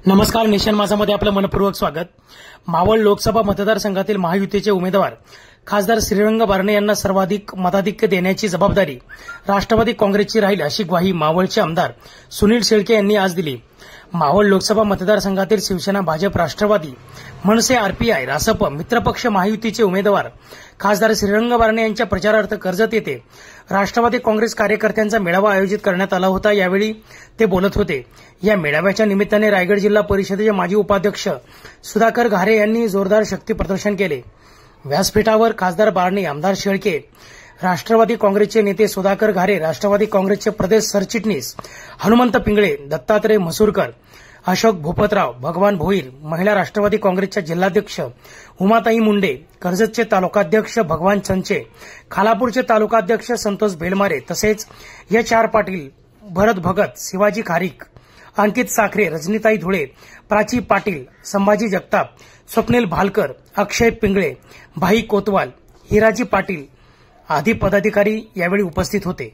नमस्कार, नेशन माझामध्ये आपलं मनपूर्वक स्वागत। मावळ लोकसभा मतदारसंघातील महायुतीचे उमेदवार खासदार श्रीरंग बारणे यांना सर्वाधिक मताधिक्य देण्याची जबाबदारी राष्ट्रवादी काँग्रेसची राहील, अशी ग्वाही मावळचे आमदार सुनील शेळके यांनी आज दिली। मावळ लोकसभा मतदारसंघातील शिवसेना, भाजप, राष्ट्रवादी, मनसे, आरपीआय, रासप मित्रपक्ष महायुतीचे उमेदवार खासदार श्रीरंग बारणे यांच्या प्रचारार्थ कर्जत येथे राष्ट्रवादी काँग्रेस कार्यकर्त्यांचा मेळावा आयोजित करण्यात आला होता। यावेळी ते बोलत होते। या मेळाव्याच्या निमित्ताने रायगड जिल्हा परिषदेचे माजी उपाध्यक्ष सुधाकर घारे यांनी जोरदार शक्ती प्रदर्शन केले। व्यासपीठावर खासदार बारणे, आमदार शेळके, राष्ट्रवादी काँग्रेसचे नेते सुधाकर घारे, राष्ट्रवादी काँग्रेसचे प्रदेश सरचिटणीस हनुमंत पिंगळे, दत्तात्रय म्हसूरकर, अशोक भूपतराव, भगवान भोईर, महिला राष्ट्रवादी काँग्रेसच्या जिल्हाध्यक्ष उमाताई मुंडे, कर्जतचे तालुकाध्यक्ष भगवान चंचे, खालापूरचे तालुकाध्यक्ष संतोष बेलमारे, तसेच HR पाटील, भरत भगत, शिवाजी खारीक, अंकित साखरे, रजनीताई धुळे, प्राची पाटील, संभाजी जगताप, स्वप्नील भालकर, अक्षय पिंगळे, भाई कोतवाल, हिराजी पाटील आदी पदाधिकारी यावेळी उपस्थित होते।